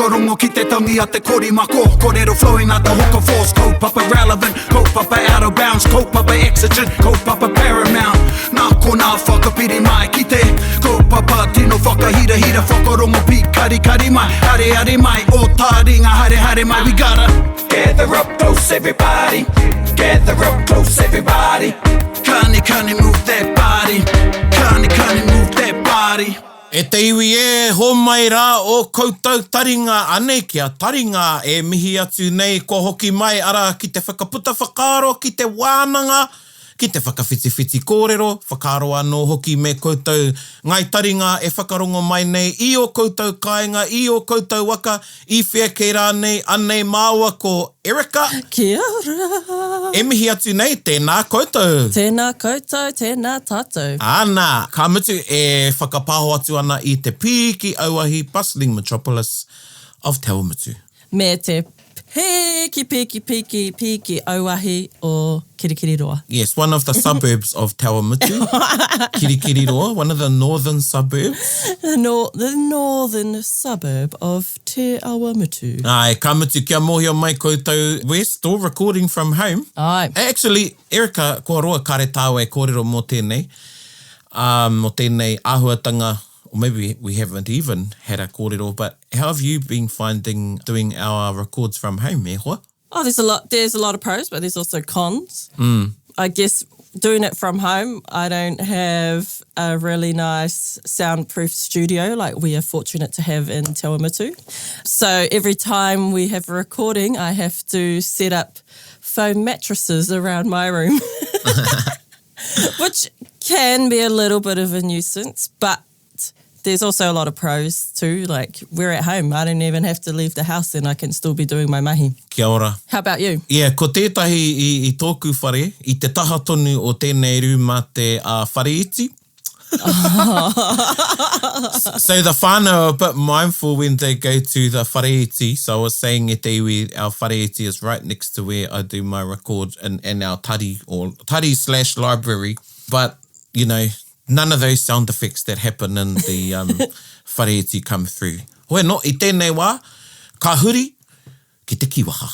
whakarongo ki te tangi a te korimako. Kōrero flowing out the hook of force. Kaupapa relevant, kaupapa out of bounds, kaupapa exigent, kaupapa paramount. Nā ko nā whakapiri mai ki te kaupapa tino whakahira hira whakarongo pi kari kari mai. Hare hare mai, o Taringa hare hare mai. We gotta gather up close everybody. Gather up close everybody. Kani move that body. Kani move that body. E te iwi e, ho mai rā o koutou taringa anei kia taringa e mihi atu nei ko hoki mai ara ki te whakaputa whakaaro, ki te wānanga, ki te whakawhitiwhiti kōrero, whakaaro anō hoki me koutou ngai taringa e whakarongo mai nei I o koutou kāinga, I o koutou waka, I whea kei rā nei, anei māua ko Erika. Kia ora. E mihi atu nei, tēnā koutou. Tēnā koutou, tēnā tātou. Ana, ka mutu e whakapāho atu ana I te piki auahi bustling metropolis of Te Awamutu. Me te piki auahi o Kirikiriroa. Yes, one of the suburbs of Te Awamutu. Kirikiriroa, one of the northern suburbs. The northern suburb of Te Awamutu. Ai, ka mutu kia mohia mai koutou. We're still recording from home. Ai. Actually, Erika, kua roa kare tāua e kōrero mō tēnei. Mō tēnei āhuatanga. Or maybe we haven't even had a kōrero, but how have you been finding doing our records from home, e hoa? Oh, there's a lot of pros, but there's also cons. I guess doing it from home, I don't have a really nice soundproof studio like we are fortunate to have in Te Awamutu. So every time we have a recording, I have to set up foam mattresses around my room, which can be a little bit of a nuisance, but there's also a lot of pros too. Like, we're at home. I don't even have to leave the house and I can still be doing my mahi. Kia ora. How about you? Yeah, ko tētahi I tōku whare, I te taha tonu o tēnei rūma te whare iti. So the whānau are a bit mindful when they go to the whare iti. So I was saying e te iwi, our whare iti is right next to where I do my record in our tari or tari/library. But, you know, none of those sound effects that happen in the whare iti come through. Hoi no, I tēnei wā, ka huri ki te kiwaha.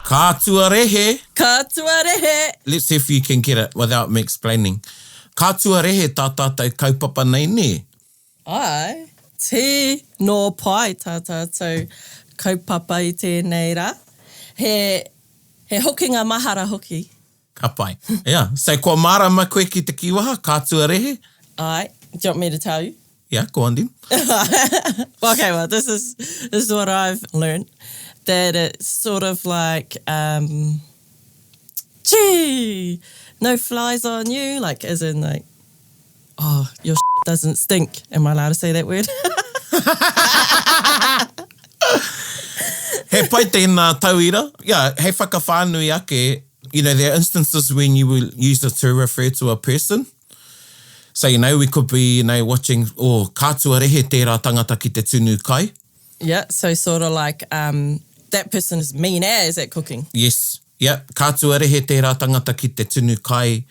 Ka tuarehe. Ka tuarehe. Let's see if you can get it without me explaining. Ka tuarehe tā tātou kaupapa nei ne? Ai, te no pai tā tātou kaupapa I tēnei rā. He hokinga mahara hoki. Ka pai. Yeah. So kua mārama koe ki te kiwaha, ka tuarehe? Ai, do you want me to tell you? Yeah, go on then. Okay, well, this is what I've learned. That it's sort of like, gee, no flies on you, like as in like, oh, your doesn't stink. Am I allowed to say that word? He pai tēnā tauira. Yeah, he whakawhānui ake. You know, there are instances when you will use it to refer to a person. So, you know, we could be, you know, watching, ka tuarehe tērā tangata ki te tunu kai. Yeah, so sort of like, that person is mean as at cooking. Yes, yeah. Ka tuarehe tērā tangata ki te tunu kai.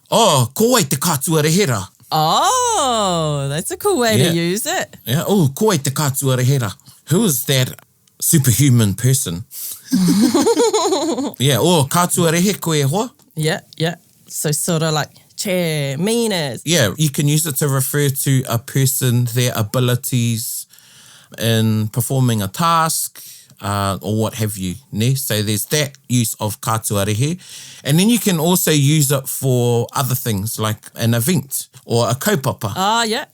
Oh, ko ai te ka tuarehe rā. Oh, that's a cool way to use it. Yeah, ko ai te ka tuarehe rā. Who is that superhuman person? Yeah, ka tuarehe koe e hoa. Yeah. So sort of like, che, mean as. Yeah, you can use it to refer to a person, their abilities in performing a task, or what have you, ne? So there's that use of ka tuarehe. And then you can also use it for other things, like an event or a kaupapa. Ah, yeah.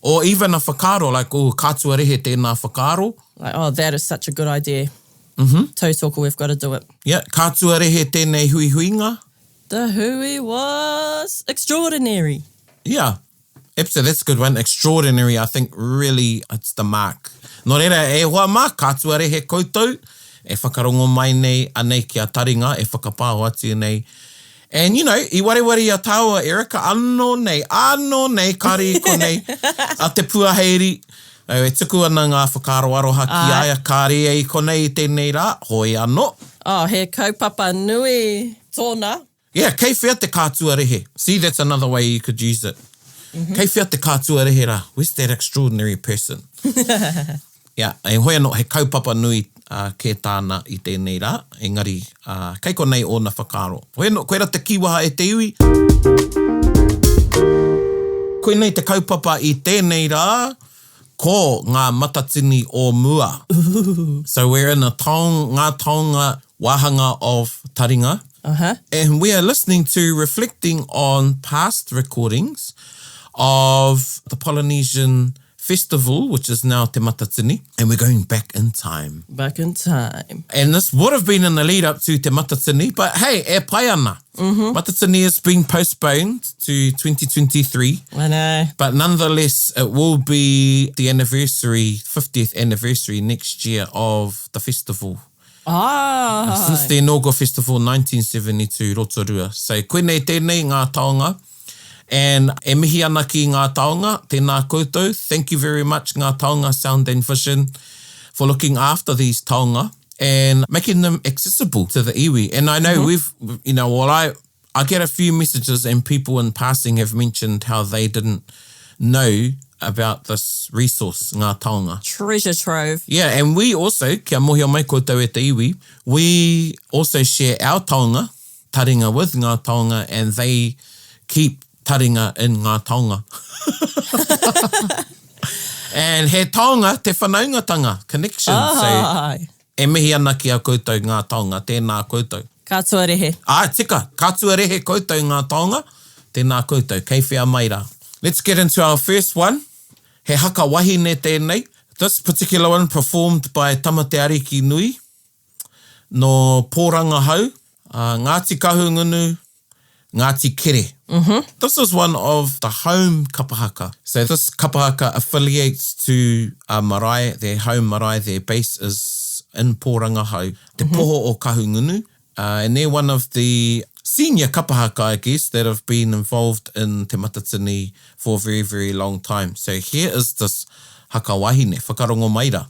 Or even a whakaaro, like, ka tuarehe tēnā whakaaro. Like, oh, that is such a good idea. Tautoko, we've got to do it. Yeah, ka tuarehe tēnei hui huinga. The hui was extraordinary. Yeah. So that's a good one. Extraordinary, I think, really, it's the mark. Nō reira, e hoa mā, ka tuarehe koutou, e whakarongo mai nei, anei kia taringa, e whakapāho atu nei. And, you know, I wareware a tāua, Erika, anō nei, kari ko nei, a te puaheiri, e tuku ana ngā whakaaro aroha ki aia, kari e ko nei tēnei rā, hoi anō. Oh, he kaupapa nui tōna. Yeah, kei whea te ka tuarehe. See, that's another way you could use it. Kei whia te kātua rehera. Where's that extraordinary person? Yeah, e hoi anō, he kaupapa nui kē tāna I tēnei rā. Engari, kei konei ōna whakaaro. Hoi anō, koe ra te kiwaha e te iwi. Koe nei te kaupapa I tēnei rā, ko ngā matatini o mua. So we're in Ngā Taonga wahanga of Taringa. And we are listening to, reflecting on past recordings of the Polynesian Festival, which is now Te Matatini, and we're going back in time. Back in time. And this would have been in the lead up to Te Matatini, but hey, e pai ana. Matatini has been postponed to 2023. I know. But nonetheless, it will be the 50th anniversary next year of the festival. Since the inaugural festival, 1972, Rotorua. So koenei tēnei Ngā Taonga. And e mihi ana ki Ngā Taonga, tēnā koutou. Thank you very much, Ngā Taonga Sound and Vision, for looking after these taonga and making them accessible to the iwi. And I know I get a few messages and people in passing have mentioned how they didn't know about this resource, Ngā Taonga. Treasure trove. Yeah, and we also, kia mohi o mai koutou e te iwi, we also share our taonga, Taringa, with Ngā Taonga, and they keep Taringa in Ngā Taonga. And he taonga, te whanaungatanga, connection. So, e mihi ana ki a koutou Ngā Taonga, tēnā koutou. Kātua rehe. Tika, kātua rehe koutou Ngā Taonga, tēnā koutou, kei whia mai rā. Let's get into our first one. He haka wahine tēnei. This particular one performed by Tamate Ariki Nui no Pōranga Hau, Ngāti Kahungunu, Ngāti Kere. This is one of the home kapahaka. So this kapahaka affiliates to marae, their home marae, their base is in Pōranga Hau, te poho o Kahungunu. And they're one of the senior kapahaka, I guess, that have been involved in Te Matatini for a very, very long time. So here is this haka wahine, whakarongo maira.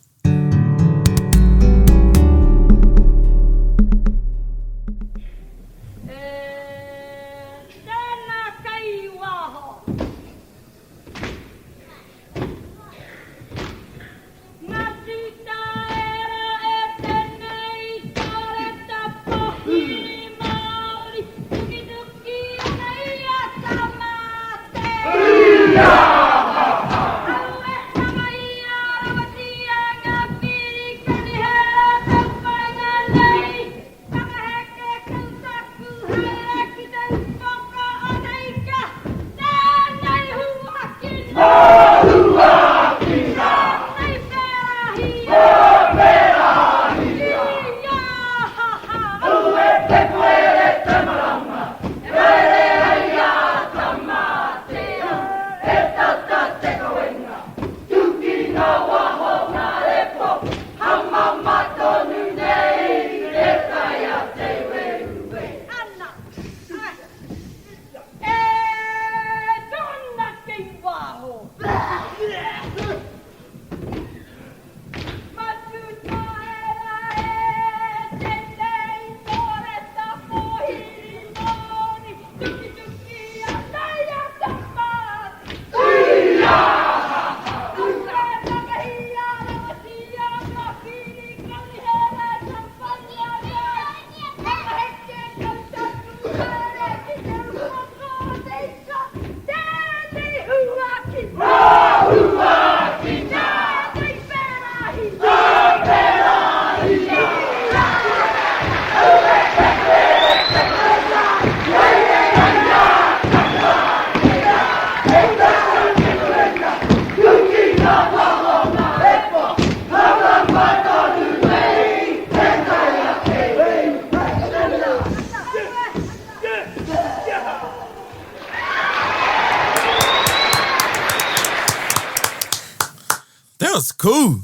Cool.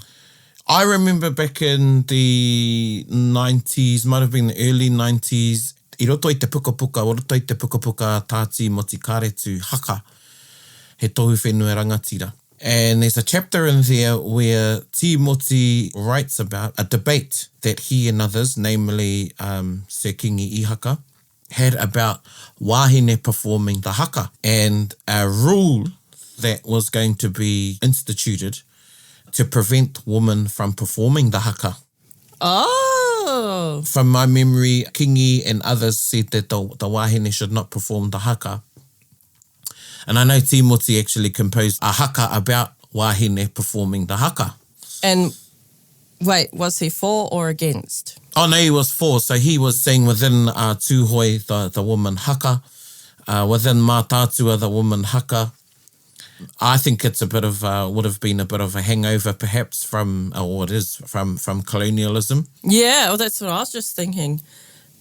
I remember back in the 90s, might have been the early 90s, I roto I te puka tāti moti kāretu haka, he tohu whenua rangatira. And there's a chapter in there where Timoti writes about a debate that he and others, namely Sir Kingi Ihaka, had about wahine performing the haka. And a rule that was going to be instituted to prevent women from performing the haka. Oh. From my memory, Kingi and others said that the wahine should not perform the haka. And I know Timoti actually composed a haka about wahine performing the haka. And wait, was he for or against? Oh, no, he was for. So he was saying within Tūhoi, the woman haka, within Mātātua, the woman haka. I think it's a bit of, would have been a bit of a hangover perhaps from colonialism. Yeah, well, that's what I was just thinking.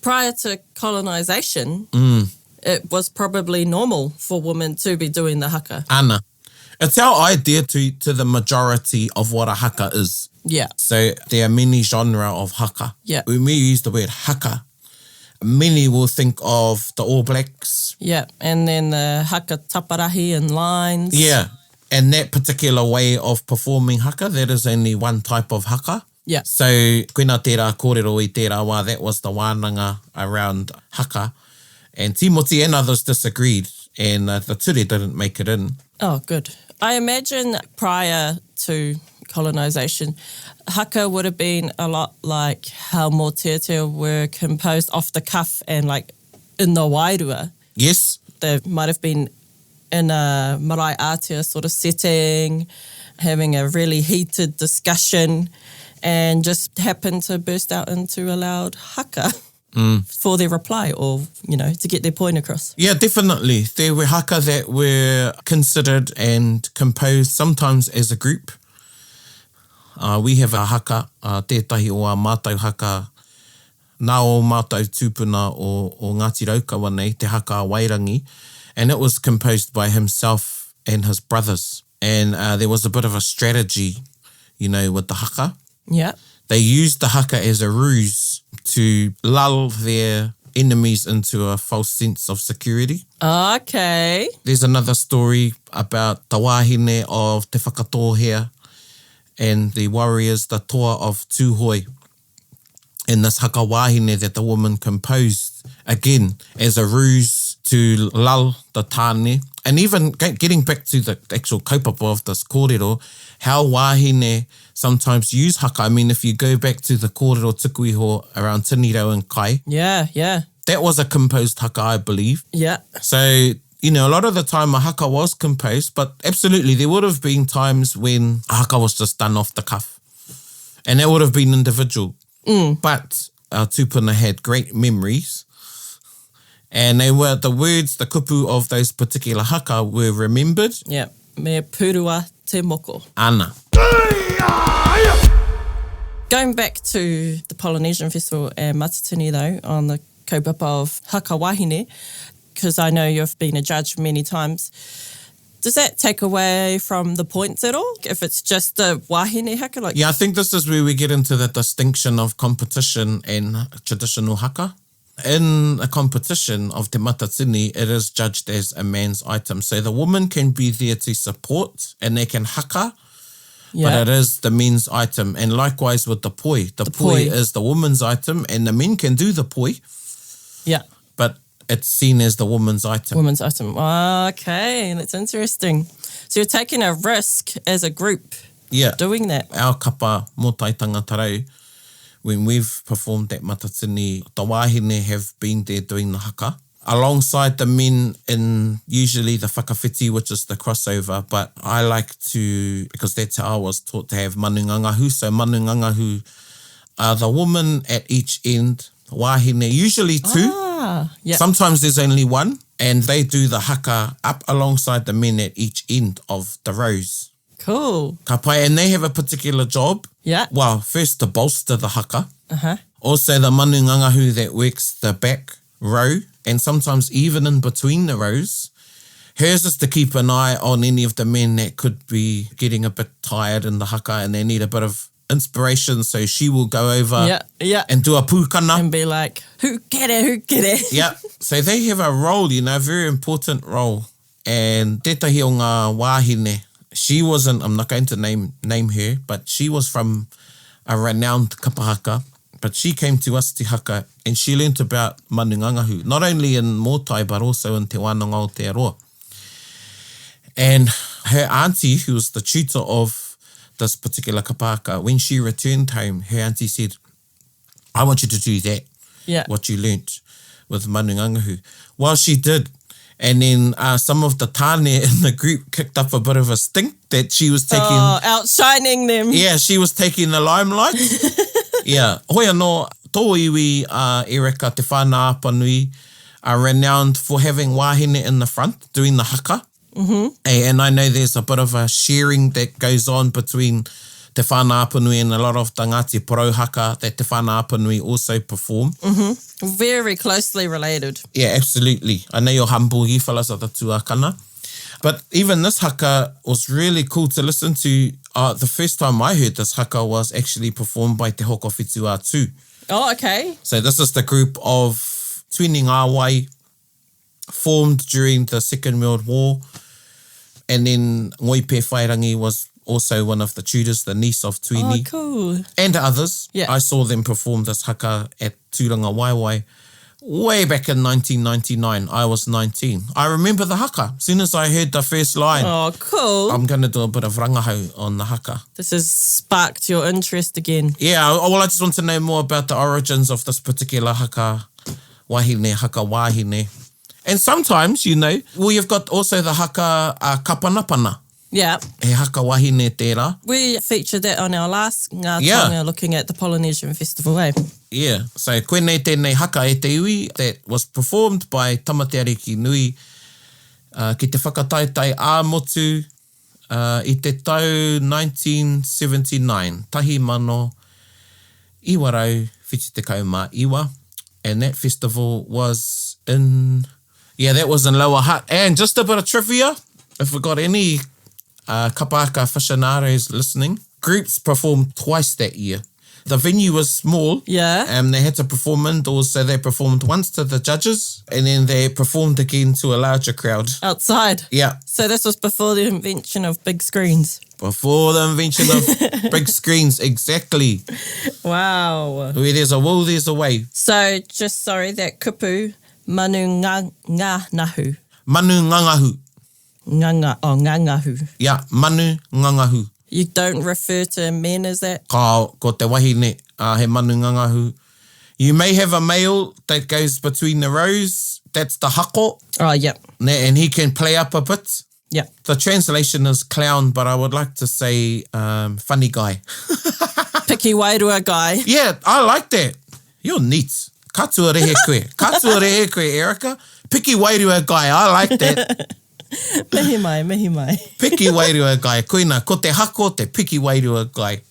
Prior to colonisation, it was probably normal for women to be doing the haka. Ana. It's our idea to the majority of what a haka is. Yeah. So there are many genre of haka. Yeah. When we use the word haka, many will think of the All Blacks. Yeah, and then the haka taparahi and lines. Yeah, and that particular way of performing haka, that is only one type of haka. Yeah. So, koina tērā kōrero I tērā wā, that was the wānanga around haka. And Timoti and others disagreed, and the ture didn't make it in. Oh, good. I imagine prior to colonisation, haka would have been a lot like how mō were composed off the cuff and like in the wairua. Yes. They might have been in a marae ātea sort of setting, having a really heated discussion, and just happened to burst out into a loud haka for their reply or, to get their point across. Yeah, definitely. There were haka that were considered and composed sometimes as a group. We have a haka, tētahi o a mātou haka, nā o mātou tūpuna o Ngāti Raukawa nei, te haka a Wairangi, and it was composed by himself and his brothers. And there was a bit of a strategy, with the haka. Yeah. They used the haka as a ruse to lull their enemies into a false sense of security. Okay. There's another story about the wāhine of Te Whakatōhea and the warriors, the toa of Tūhoi. And this haka wāhine that the woman composed, again, as a ruse to lull the tāne. And even getting back to the actual kaupapa of this kōrero, how wāhine sometimes use haka. I mean, if you go back to the kōrero tukuiho around Tinirau and Kai. Yeah. That was a composed haka, I believe. Yeah. So, a lot of the time a haka was composed, but absolutely there would have been times when a haka was just done off the cuff. And that would have been individual. But our tūpuna had great memories. And they were the words, the kupu of those particular haka were remembered. Yeah. Me purua te moko. Ana. Going back to the Polynesian Festival and Matatini though, on the kaupapa of haka wahine, because I know you've been a judge many times, does that take away from the points at all? If it's just the wahine haka? Yeah, I think this is where we get into the distinction of competition and traditional haka. In a competition of te matatini, it is judged as a man's item. So the woman can be there to support and they can haka, but it is the men's item. And likewise with the poi. The poi is the woman's item and the men can do the poi. Yeah. But it's seen as the woman's item. Woman's item. Okay, that's interesting. So you're taking a risk as a group doing that. Our kapa mō taitanga tarau, when we've performed that matatini, the wāhine have been there doing the haka, alongside the men in usually the whakawhiti, which is the crossover. But I like to, because that's how I was taught to have manungangahu. So manungangahu are the woman at each end, wāhine, usually two. Sometimes there's only one, and they do the haka up alongside the men at each end of the rows. Cool. Ka pai, and they have a particular job. Yeah. Well, first to bolster the haka. Uh-huh. Also the manungangahu that works the back row, and sometimes even in between the rows. Hers is to keep an eye on any of the men that could be getting a bit tired in the haka and they need a bit of inspiration, so she will go over and do a pūkana. And be like, who get it? Yeah, so they have a role, a very important role. And tētahi o ngā wāhine, she wasn't, I'm not going to name her, but she was from a renowned kapahaka, but she came to us te haka and she learnt about manungangahu, not only in Mōtai, but also in te wānanga o te aroa. And her auntie, who was the tutor of this particular kapaka, when she returned home, her auntie said, I want you to do that, what you learnt with manu ngangahu. Well, she did. And then some of the tāne in the group kicked up a bit of a stink that she was taking... outshining them. Yeah, she was taking the limelight. Yeah. Hoi anō, tō iwi Erika te whānau apanui are renowned for having wāhine in the front, doing the haka. Mm-hmm. And I know there's a bit of a sharing that goes on between te whānau apanui and a lot of the Ngāti Porou haka that te whānau apanui also perform. Mm-hmm. Very closely related. Yeah, absolutely. I know you're humble here, fellas, of the tuakana. But even this haka was really cool to listen to. The first time I heard this haka was actually performed by Te Hoko Whitua too. Oh, okay. So this is the group of Tuini Ngāwai formed during the Second World War. And then Ngoipe Whairangi was also one of the tutors, the niece of Tuini. Oh, cool. And others. Yeah. I saw them perform this haka at Tūranga Waiwai way back in 1999. I was 19. I remember the haka. As soon as I heard the first line, oh, cool. I'm going to do a bit of rangahau on the haka. This has sparked your interest again. Yeah, well, I just want to know more about the origins of this particular haka wahine, haka wahine. And sometimes, you know, well, you've got also the haka kapanapana. Yeah. He haka wahine tērā. We featured that on our last Ngā Taonga looking at the Polynesian Festival, eh? Yeah, so koenei tēnei haka e te iwi that was performed by Tamateariki Nui ki te whakataetai ā-motu i te tau 1979, tahi mano iwarau whiti tekau mā iwa. And that festival was in, that was in Lower Hutt. And just a bit of trivia, if we've got any kapaka aficionados listening, groups performed twice that year. The venue was small. Yeah. And they had to perform indoors, so they performed once to the judges, and then they performed again to a larger crowd. Outside? Yeah. So this was before the invention of big screens? Before the invention of big screens, exactly. Wow. Where there's a will, there's a way. So, just sorry, that kupu, manu ngā nahu. Manu ngangahu. Ngangahu. Yeah, manu ngangahu. You don't refer to men as that? Ko te wahine, he manu ngangahu. You may have a male that goes between the rows. That's the hako. Oh, yep. And he can play up a bit. Yep. The translation is clown, but I would like to say funny guy. Piki wairua guy. Yeah, I like that. You're neat. Katua rehe koe. Katua rehe koe, Erika. Piki wairua guy. I like that. Mihi mai. Piki wairua guy. Koina, ko te hako, te piki wairua guy.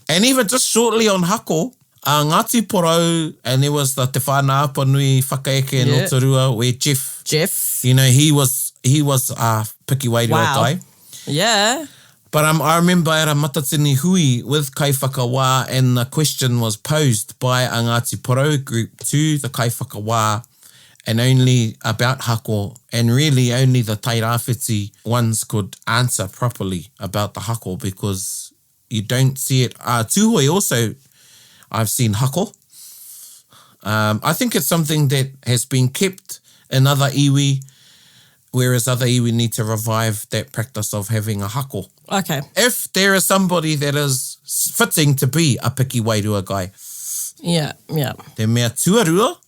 And even just shortly on hako, Ngāti Porou, and there was the te whānau apanui whakaeke in Oturua, where Jeff, you know, he was a piki wairua guy. Yeah. But I remember at a matatini hui with kai whakawā, and the question was posed by a Ngāti Porou group to the kai whakawā, and only about hako, and really only the tairāwhiti ones could answer properly about the hako, because you don't see it. Tūhoi also, I've seen hako. I think it's something that has been kept in other iwi, whereas other iwi need to revive that practice of having a hako. Okay. If there is somebody that is fitting to be a piki wairua guy. Yeah. Te mea tuarua,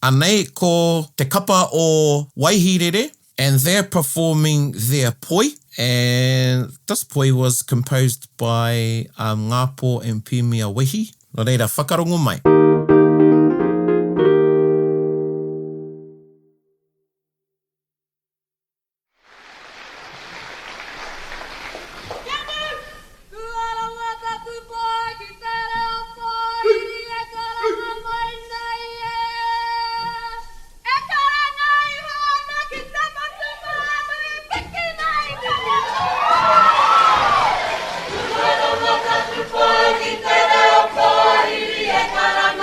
anei ko te kapa o Waihirere, and they're performing their poi. And this poi was composed by Ngāpō and Pēmea Wehi. Nō reira, whakarongo mai. Kara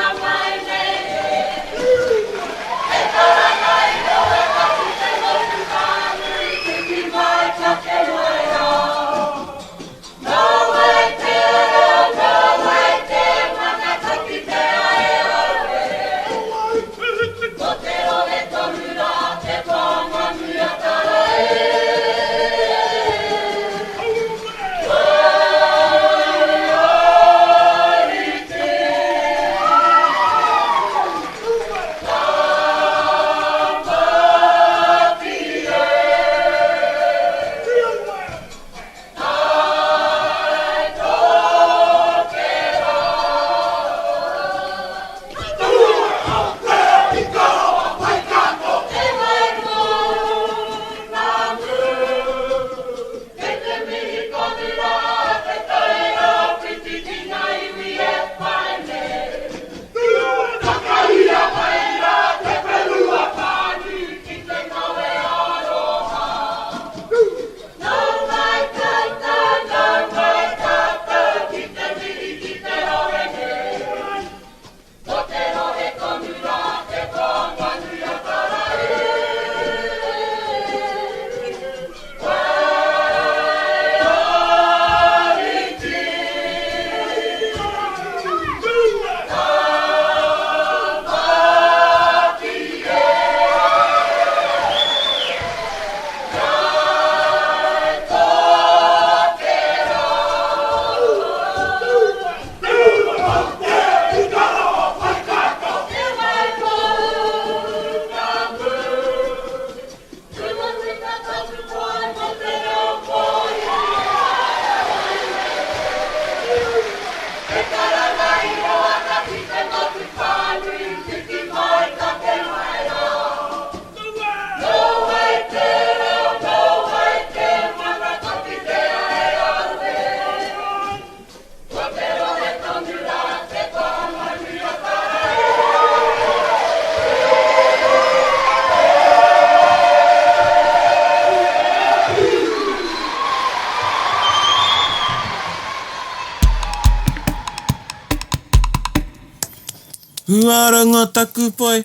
Huaranga taku poi.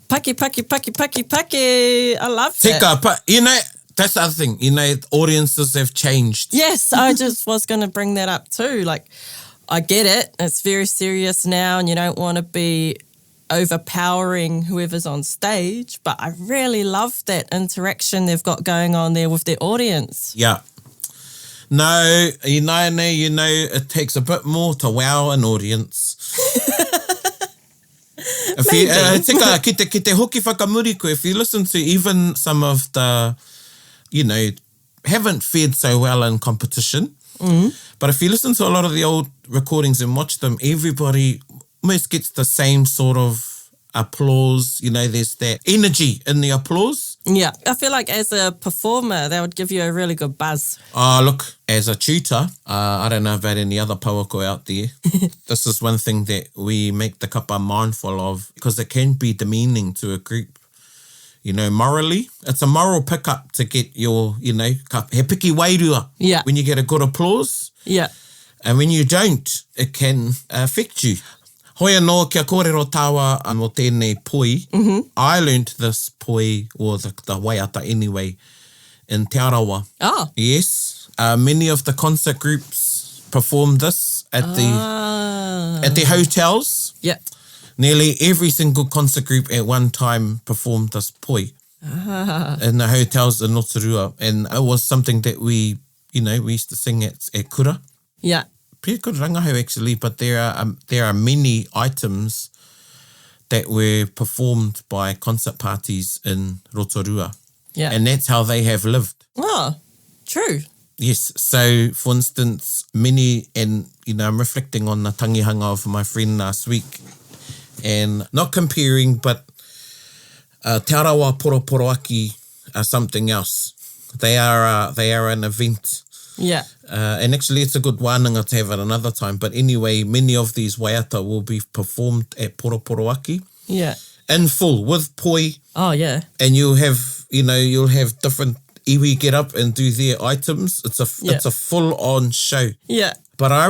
Paki, paki, paki, paki, paki. I love that. Tika, but you know, that's the other thing. You know, audiences have changed. Yes, I just was going to bring that up too. Like, I get it. It's very serious now and you don't want to be overpowering whoever's on stage, but I really love that interaction they've got going on there with their audience. Yeah. No, you know, it takes a bit more to wow an audience. If you, tika, ki te hoki whakamuriko, if you listen to even some of the, you know, haven't fared so well in competition, but if you listen to a lot of the old recordings and watch them, everybody almost gets the same sort of applause. You know, there's that energy in the applause. Yeah, I feel like as a performer, that would give you a really good buzz. Look, as a tutor, I don't know about any other pauako out there. This is one thing that we make the kapa mindful of because it can be demeaning to a group. You know, morally, it's a moral pickup to get your, you know, he piki wairua. Yeah. When you get a good applause. Yeah. And when you don't, it can affect you. Hoi anō kia kōrero tawa mo tēnei poi. I learned this poi, or the waiata anyway, in Te Arawa. Oh. Yes. Many of the concert groups performed this at the hotels. Yeah. Nearly every single concert group at one time performed this poi in the hotels in Rotorua. And it was something that we used to sing at kura. Yeah. Pretty good rangahau actually, but there are many items that were performed by concert parties in Rotorua. Yeah. And that's how they have lived. Oh, true. Yes. So, for instance, many, and, you know, I'm reflecting on the tangihanga of my friend last week and not comparing, but Te Arawa Poroporoaki are something else. They are an event. Yeah. And actually, it's a good wānanga to have at another time. But anyway, many of these waiata will be performed at Poroporoaki. Yeah. In full, with poi. Oh, yeah. And you'll have different iwi get up and do their items. It's a full-on show. Yeah. But I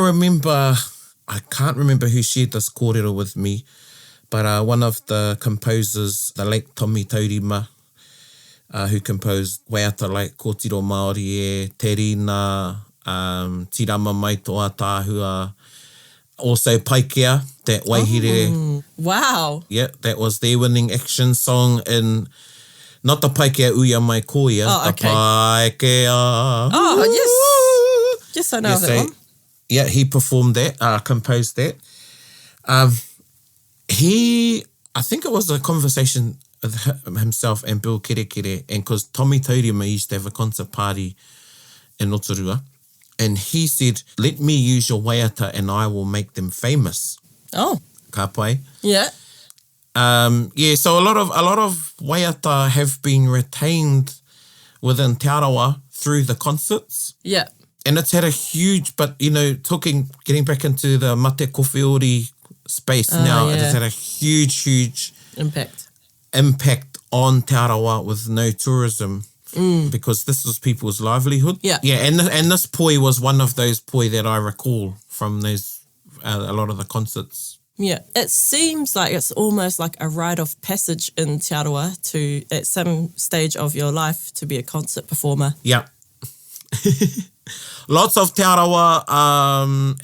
can't remember who shared this kōrero with me, but one of the composers, the late Tommy Taurima, who composed waiata like Kōtiro Māori e, Taringa, Tirama Mai Toa Tāhua, also Paikea, that Waihere. Oh, wow. Yeah, that was their winning action song in, not the Paikea Uia Mai Koia, okay. the Paikea. Oh, yes. Yes, I know that one. Yeah, he performed that, composed that. I think it was a conversation with himself and Bill Kerekere, and because Tommy Taurima used to have a concert party in Rotorua, and he said, let me use your waiata and I will make them famous. Oh. Ka pai. Yeah. So a lot of waiata have been retained within Te Arawa through the concerts. Yeah. And it's had a huge, but, you know, getting back into the mate kowhiori space now, it has had a huge impact on Te Arawa with no tourism because this was people's livelihood. Yeah. Yeah, and this poi was one of those poi that I recall from those, a lot of the concerts. Yeah, it seems like it's almost like a rite of passage in Te Arawa to, at some stage of your life, to be a concert performer. Yeah. Lots of Te Arawa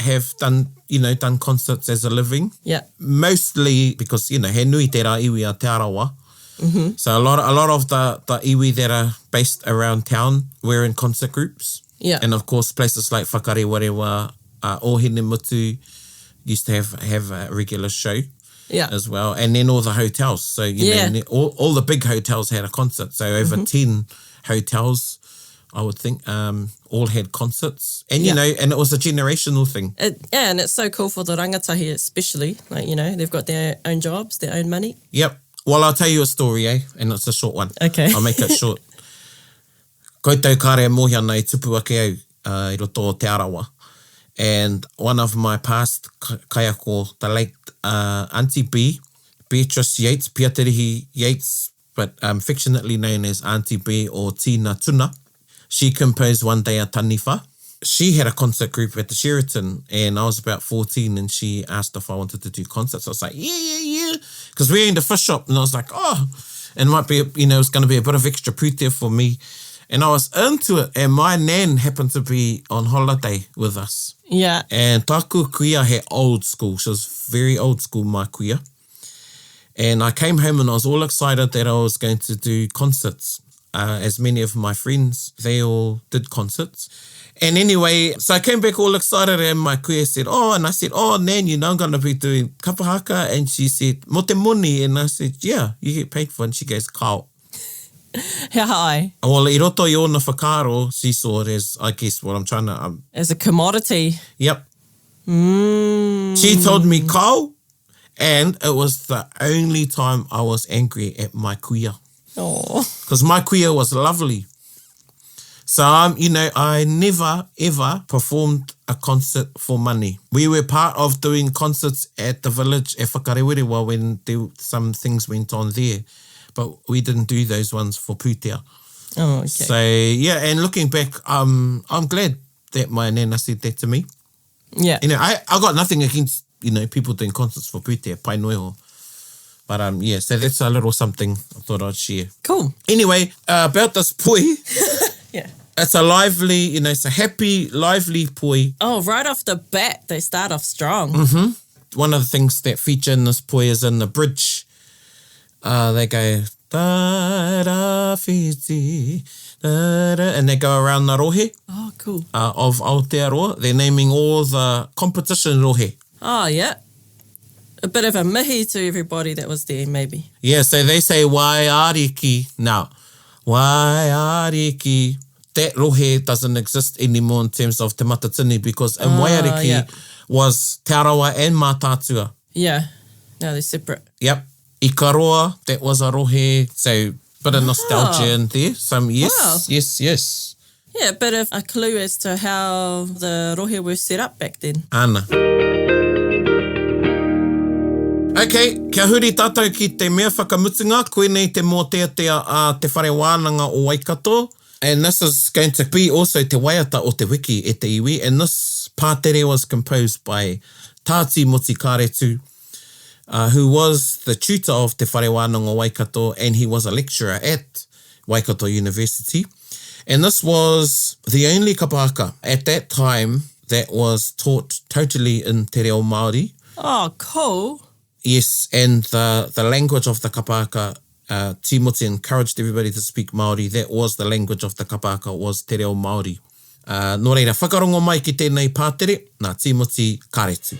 have done concerts as a living. Yeah. Mostly because, he nui te rā iwi a Te Arawa. Mm-hmm. So a lot of the iwi that are based around town were in concert groups. Yeah. And of course places like Whakarewarewa, Ohene Mutu used to have a regular show as well. And then all the hotels. So, all the big hotels had a concert. So over 10 hotels, I would think, all had concerts. And, and it was a generational thing. And it's so cool for the rangatahi especially. Like, they've got their own jobs, their own money. Yep. Well, I'll tell you a story, and it's a short one. Okay. I'll make it short. Koutou kāre mōhia nei tupu ake au I roto o Te Arawa. And one of my past kaiako, the late Auntie B, Beatrice Yates, Piaterihi Yates, but affectionately known as Auntie B or Tina Tuna, she composed One Day a Taniwha. she had a concert group at the Sheraton, and I was about 14, and she asked if I wanted to do concerts. I was like, yeah. Because we're in the fish shop, and I was like, oh, and it might be, it's going to be a bit of extra pūtea for me. And I was into it, and my nan happened to be on holiday with us. Yeah. And taku kuia had old school. She was very old school, my kuia. And I came home and I was all excited that I was going to do concerts. As many of my friends, they all did concerts. And anyway, so I came back all excited, and my kuia said, and I said, Nan, I'm going to be doing kapahaka. And she said, mo te moni. And I said, yeah, you get paid for it. And she goes, kao. How high? Well, I roto I ona whakaro, she saw it as, I guess, what I'm trying to... As a commodity. Yep. Mm. She told me kao, and it was the only time I was angry at my kuia. Oh. Because my kuia was lovely. So, I never, ever performed a concert for money. We were part of doing concerts at the village at Whakarewerewa when some things went on there. But we didn't do those ones for pūtea. Oh, okay. So, yeah, and looking back, I'm glad that my nana said that to me. Yeah. I got nothing against, people doing concerts for pūtea, pai noeho. But, so that's a little something I thought I'd share. Cool. Anyway, about this poi. Yeah. It's a lively, it's a happy, lively poi. Oh, right off the bat, they start off strong. Mm-hmm. One of the things that feature in this poi is in the bridge. They go, da fiti, and they go around the rohe. Oh, cool. Of Aotearoa. They're naming all the competition rohe. Oh, yeah. A bit of a mihi to everybody that was there, maybe. Yeah, so they say waiariki. Now, waiariki, that rohe doesn't exist anymore in terms of te matatini, because in waiariki was te arawa and mātātua. Yeah. No, they're separate. Yep. Ikaroa, that was a rohe. So, bit of nostalgia in there. Yes. Yeah, a bit of a clue as to how the rohe were set up back then. Ana. Okay, kia huri tātou ki te mea whakamutunga, koenei te mōteatea a te whare wānanga o Waikato. And this is going to be also te waiata o te wiki e te iwi. And this pātere was composed by Tāti Moti Kāretu, who was the tutor of Te Whare Wānanga Waikato, and he was a lecturer at Waikato University. And this was the only kapahaka at that time that was taught totally in te reo Māori. Oh, cool. Yes, and the language of the kapahaka, Timoti encouraged everybody to speak Māori. That was the language of the kapahaka, was te reo Māori. Nō reira, whakarongo mai ki tēnei pātere, nā Timoti Kāretu.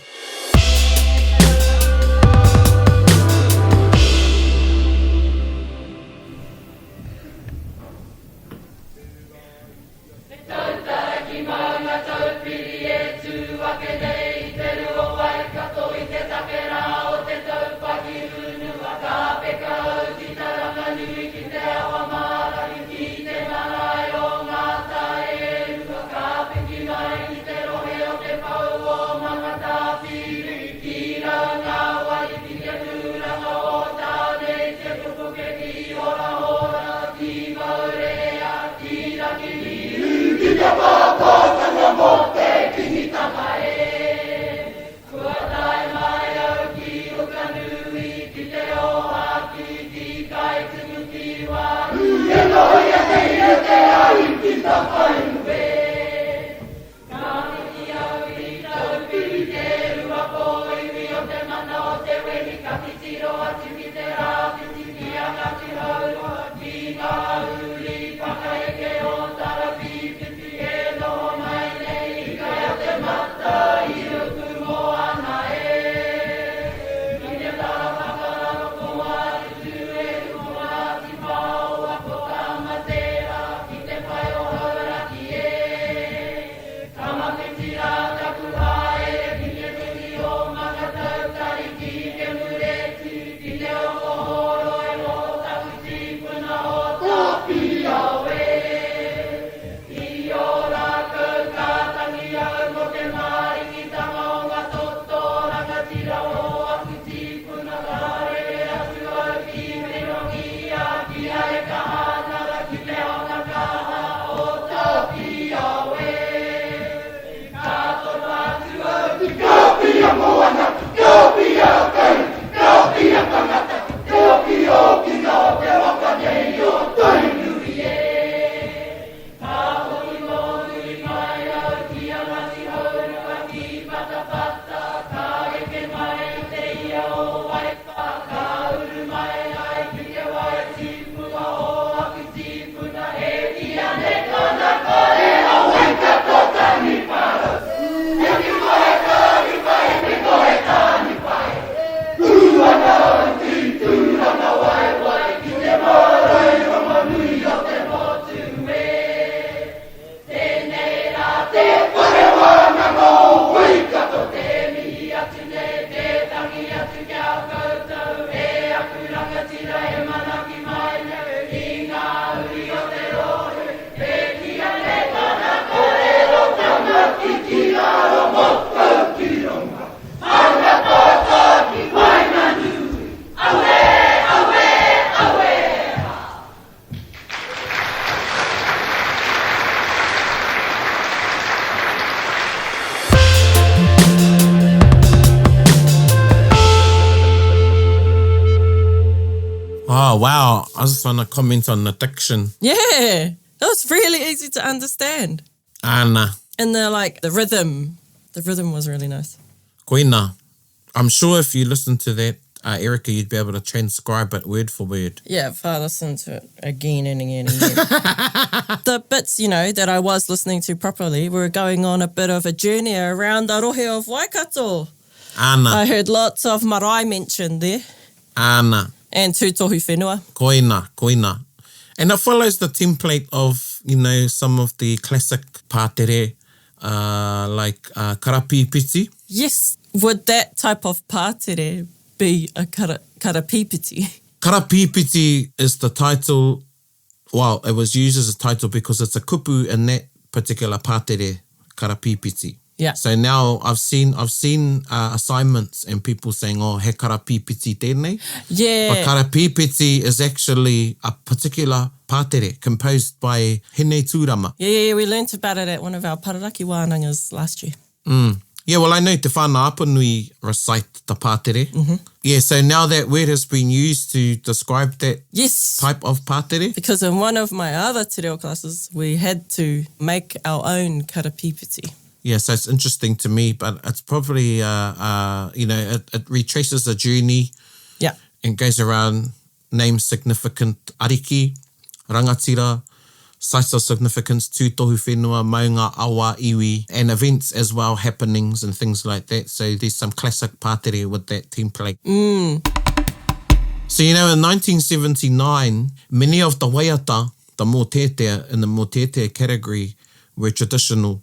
Oh, wow. I just want to comment on the diction. Yeah, it was really easy to understand. Ana. And the rhythm was really nice. Koina. I'm sure if you listen to that, Erica, you'd be able to transcribe it word for word. Yeah, if I listened to it again and again and again. The bits, that I was listening to properly were going on a bit of a journey around the rohe of Waikato. Ana. I heard lots of marae mentioned there. Ana. And tūtohu whenua. Koina. And it follows the template of, some of the classic pātere, like karapipiti. Yes. Would that type of pātere be a karapipiti? Karapipiti is the title, well, it was used as a title because it's a kupu in that particular pātere, karapipiti. Yeah. So now I've seen assignments and people saying, oh, he karapipiti tēnei. Yeah. But karapipiti is actually a particular pātere composed by Hene Tūrama. Yeah, we learnt about it at one of our pararaki wānangas last year. Yeah, well, I know Te Whānau Apanui recite the pātere. Mm-hmm. Yeah, so now that word has been used to describe that type of pātere. Because in one of my other te reo classes, we had to make our own karapipiti. Yeah, so it's interesting to me, but it's probably, it retraces a journey. Yeah. And goes around names significant ariki, rangatira, sites of significance, tūtohu whenua, maunga, awa, iwi, and events as well, happenings and things like that. So there's some classic pātere with that template. So, in 1979, many of the waiata, the mōtetea, in the mōtetea category, were traditional.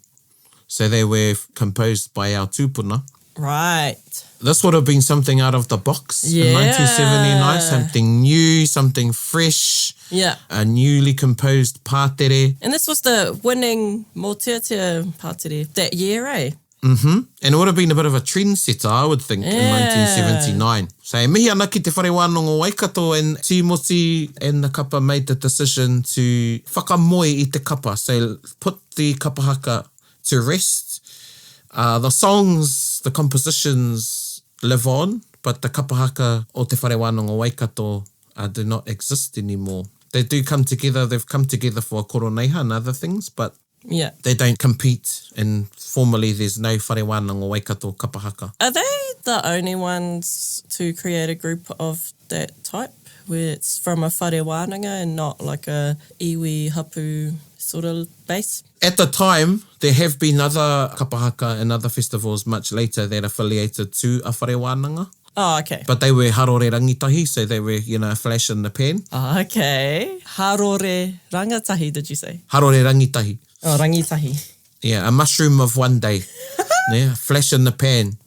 So they were composed by our tūpuna. Right. This would have been something out of the box in 1979, something new, something fresh, a newly composed pātere. And this was the winning mōtetea pātere that year, eh? Mm-hmm. And it would have been a bit of a trendsetter, I would think, in 1979. So mihi ana ki te whare wānanga Waikato, and Timoti and the kapa made the decision to whakamoe i te kapa. So put the kapa haka to rest. The songs, the compositions live on, but the kapa haka o te whare wānanga Waikato do not exist anymore. They do come together. They've come together for koroneiha and other things, but they don't compete, and formally there's no whare wānanga Waikato kapa haka. Are they the only ones to create a group of that type, where it's from a whare wānanga and not like a iwi hapu sort of base? At the time, there have been other kapa haka and other festivals much later that affiliated to a whare wānanga. Oh, okay. But they were harore rangitahi, so they were, a flash in the pan. Oh, okay. Harore rangatahi, did you say? Harore rangitahi. Oh, rangitahi. Yeah, a mushroom of one day. Yeah, flash in the pan.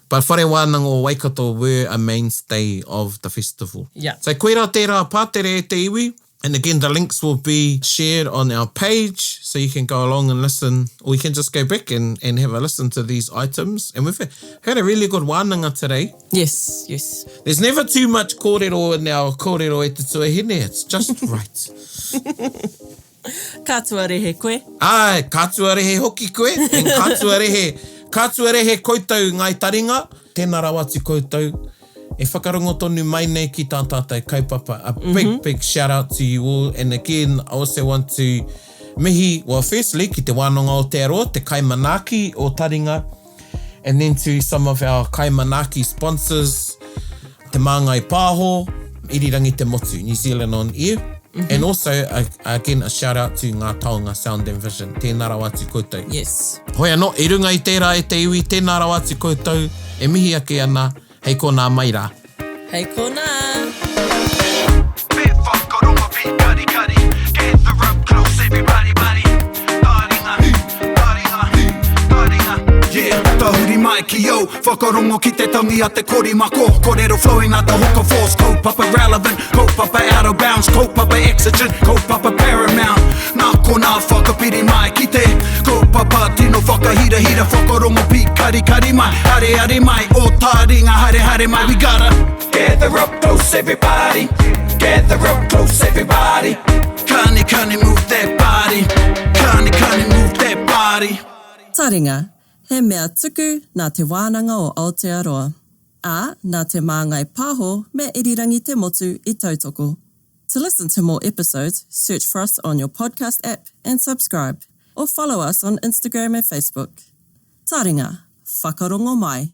But whare wānanga o Waikato were a mainstay of the festival. Yeah. So koera tērā pātere e te iwi. And again, the links will be shared on our page, so you can go along and listen, or you can just go back and have a listen to these items. And we've had a really good wānanga today. Yes. There's never too much kōrero in our kōrero e te tuahine. It's just right. Kātuarehe koe. Ai, kātuarehe hoki koe, and kātuarehe koutou ngai taringa. Tēnā rawati koutou. E whakarongo tonu mai nei ki tā tātou kaupapa. A big shout out to you all. And again, I also want to firstly, ki te wānanga o te aroa, te kaimanaki o Taringa. And then to some of our kaimanaki sponsors, te Māngai Pāho, Irirangi Te Motu, New Zealand on Air. And also, again, a shout out to Ngā Taonga Sound and Vision. Tēnā rawati koutou. Yes. Hoi anō, e runga i tērā e te iwi, tēnā rawati koutou. E mihi ake ana. Hei kōnā mai rā. Hei kōnā. Bit whakaronga pi kari kari. Gather up close everybody buddy. Taringa. Yeah, tahuri mai ki yo. Whakarongo ki te tangi a te korimako. Kōrero flowing at the hook force. Kaupapa relevant, kaupapa out of bounds. Kaupapa exigent, kaupapa paramount. Nā kōnā whakapiri mai ki te kaupapa tino whakahira whakarongo pi kari kari mai. Hare mai o Taringa, hare mai. We gotta gather up close everybody. Gather up close everybody. Kani move that body. Kani move that body. Taringa, he mea tuku nā te wānanga o Aotearoa. Ā, nā te māngai pāho me irirangi te motu I tautoko. To listen to more episodes, search for us on your podcast app and subscribe, or follow us on Instagram and Facebook. Taringa, whakarongo mai.